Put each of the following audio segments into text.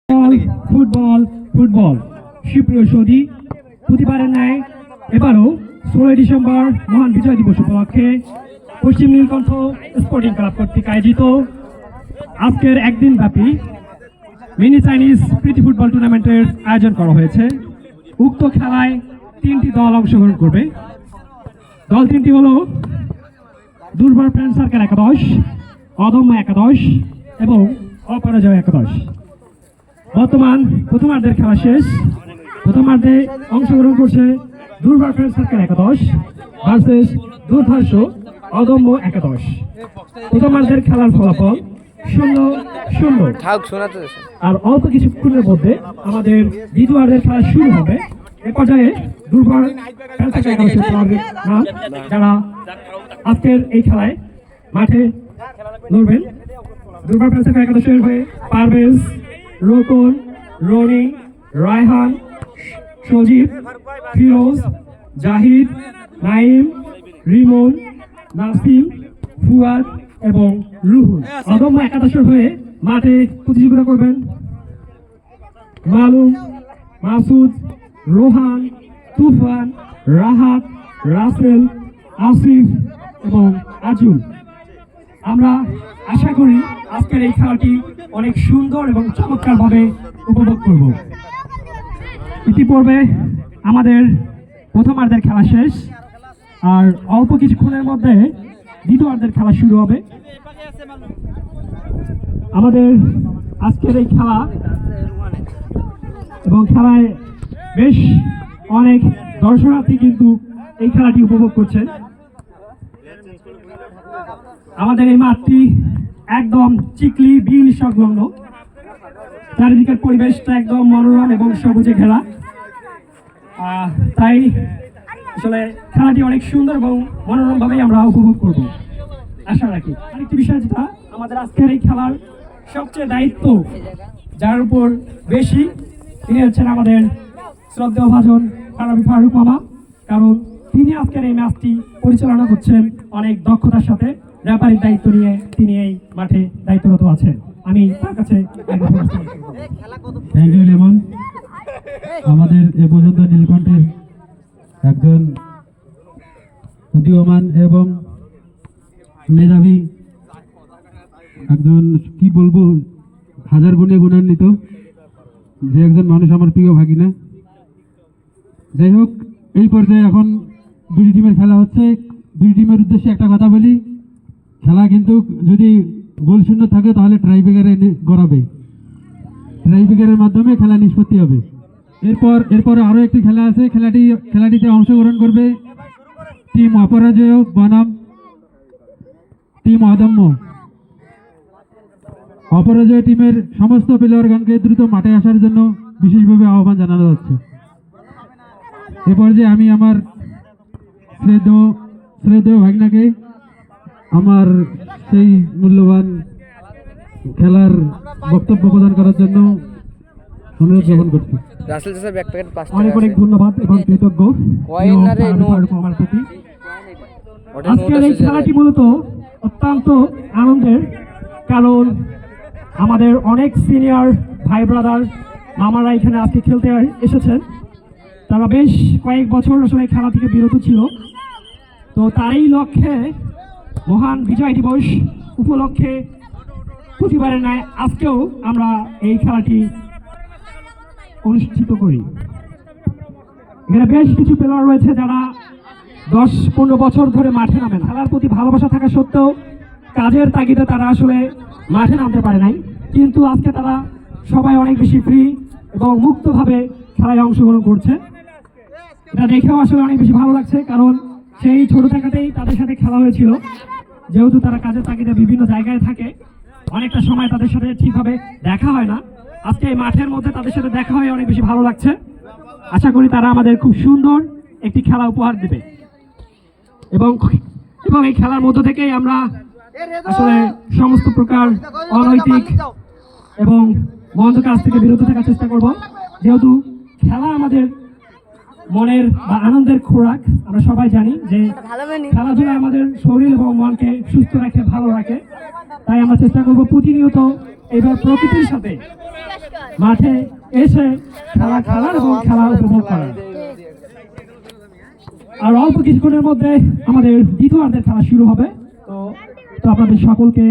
Football football সুপ্রিয় Saudi প্রতিবারের ন্যায় এবারও 16 ডিসেম্বর মহান বিজয় দিবস উপলক্ষে পশ্চিম নীলকণ্ঠ স্পোর্টিং ক্লাব কর্তৃক আয়োজিত আজকের একদিন ব্যাপী মিনি চাইনিজ প্রীতি ফুটবল টুর্নামেন্টের আয়োজন করা হয়েছে। উক্ত খেলায় 3টি দল অংশগ্রহণ করবে। দল 3টি হল দুর্বার ফ্রেন্ড সার্কেল একাদশ, অদম্য একাদশ এবং অপরাজয় একাদশ। বর্তমান প্রথমার্ধের খেলা শেষ। প্রথমার্ধে অংশগ্রহণ করছে দুর্বার ফ্রেন্ড সার্কেল একাদশ ভার্সেস দুর্ধর্ষ অদম্য একাদশ। প্রথমার্ধের খেলার ফলাফল 0-0। আর অল্প কিছুক্ষণের মধ্যে আমাদের দ্বিতীয়ার্ধের খেলা শুরু হবে। এ পর্যায়ে দুর্বার ফ্রেন্ড সার্কেল একাদশের খেলোয়াড়দের নাম যারা আজকের এই খেলায় মাঠে লড়বেন। দুর্বার ফ্রেন্ড সার্কেল একাদশের হয়ে পারভেজ, রোকন, রনি, রায়হান, সজীব, ফিরোজ, জাহিদ, নাইম, রিমন, নাসিম, ফুয়াদ এবং রুহুল। অদম্য একাদশের হয়ে মাঠে প্রতিযোগিতা করবেন মালুম, মাসুদ, রোহান, তুফান, রাহাত, রাসেল, আসিফ এবং আজুল। আমরা আশা করি আজকের এই খেলাটি অনেক সুন্দর এবং চমৎকারভাবে উপভোগ করব। ইতিপূর্বে আমাদের প্রথমার্ধের খেলা শেষ, আর অল্প কিছুক্ষণের মধ্যে দ্বিতীয়ার্ধের খেলা শুরু হবে। আমাদের আজকের এই খেলা এবং খেলায় বেশ অনেক দর্শনার্থী কিন্তু এই খেলাটি উপভোগ করছেন। আমাদের এই মাঠটি একদম চিকলি বিল সংলগ্ন, চারিদিকের পরিবেশটা একদম মনোরম এবং সবুজে ঘেরা। তাই আসলে খেলাটি অনেক সুন্দর এবং মনোরম ভাবেই আমরা উপভোগ করব আশা রাখি। আরেকটি বিষয় যেটা আমাদের আজকের এই খেলার সবচেয়ে দায়িত্ব যার উপর বেশি, তিনি হচ্ছেন আমাদের শ্রদ্ধেয় ভাজন ফারুক মামা। কারণ তিনি আজকের এই ম্যাচটি পরিচালনা করছেন অনেক দক্ষতার সাথে। রেফারির দায়িত্ব নিয়ে তিনি এই মাঠে দায়িত্বরত আছেন। আমি তার কাছে থ্যাংক ইউ লেমন। আমাদের এ পর্যন্ত নীলকণ্ঠের একজন উদীয়মান এবং মেধাবী, একজন কি বলবো হাজার গুণে গুণান্বিত যে একজন মানুষ, আমার প্রিয় ভাগিনা। যাই হোক, এই পর্যায়ে এখন দুই টিমের খেলা হচ্ছে। দুই টিমের উদ্দেশ্যে একটা কথা বলি, খেলা কিন্তু যদি গোল শূন্য থাকে তাহলে ট্রাইব্রেকারে গড়াবে, ট্রাইব্রেকারের মাধ্যমে খেলা নিষ্পত্তি হবে। এরপরে আরও একটি খেলা আছে। খেলাটিতে অংশগ্রহণ করবে টিম অপরাজয় বনাম টিম অদম্য। অপরাজয় টিমের সমস্ত প্লেয়ারগণকে দ্রুত মাঠে আসার জন্য বিশেষভাবে আহ্বান জানানো হচ্ছে। এ পর্যায়ে আমি আমার শ্রদ্ধেয় ভাগনাকে আমার সেই মূল্যবান খেলার বক্তব্য প্রদান করার জন্য অনুরোধ জ্ঞাপন করছি। অনেক অনেক ধন্যবাদ এবং কৃতজ্ঞ আমার প্রতি। আজকের এই খেলাটি মূলত অত্যন্ত আনন্দের, কারণ আমাদের অনেক সিনিয়র ভাই ব্রাদার মামারা এখানে আজকে খেলতে এসেছেন। তারা বেশ কয়েক বছর আসলে খেলা থেকে বিরত ছিল। তো তারই লক্ষ্যে মহান বিজয় দিবস উপলক্ষে প্রতিবারের ন্যায় আজকেও আমরা এই খেলাটি অনুষ্ঠিত করি। এখানে বেশ কিছু প্লেয়ার রয়েছে যারা 10-15 বছর ধরে মাঠে নামেন। খেলার প্রতি ভালোবাসা থাকা সত্ত্বেও কাজের তাগিদে তারা আসলে মাঠে নামতে পারে নাই, কিন্তু আজকে তারা সবাই অনেক বেশি ফ্রি এবং মুক্তভাবে খেলায় অংশগ্রহণ করছে। এটা দেখেও আসলে অনেক বেশি ভালো লাগছে, কারণ সেই ছোট থাকাতেই তাদের সাথে খেলা হয়েছিল। যেহেতু তারা কাজের তাগিদে বিভিন্ন জায়গায় থাকে, অনেকটা সময় তাদের সাথে ঠিকভাবে দেখা হয় না। আজকে এই মাঠের মধ্যে তাদের সাথে দেখা হয়ে অনেক বেশি ভালো লাগছে। আশা করি তারা আমাদের খুব সুন্দর একটি খেলা উপহার দেবে এবং এই খেলার মধ্য থেকেই আমরা আসলে সমস্ত প্রকার অনৈতিক এবং মন্দ কাজ থেকে বিরত থাকার চেষ্টা করব। যেহেতু খেলা আমাদের মনের বা আনন্দের খোরাক, আমরা সবাই জানি যে খেলাধুলা আমাদের শরীর এবং মনকে সুস্থ রাখে, ভালো রাখে। তাই আমরা চেষ্টা করব প্রতিনিয়ত এবার প্রকৃতির সাথে মাঠে এসে খেলা খেলার এবং খেলা উপভোগ করার। আর অল্প কিছুক্ষণের মধ্যে আমাদের দ্বিতীয়ার্ধের খেলা শুরু হবে। তো আপনাদের সকলকে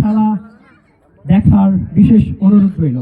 খেলা দেখার বিশেষ অনুরোধ রইল।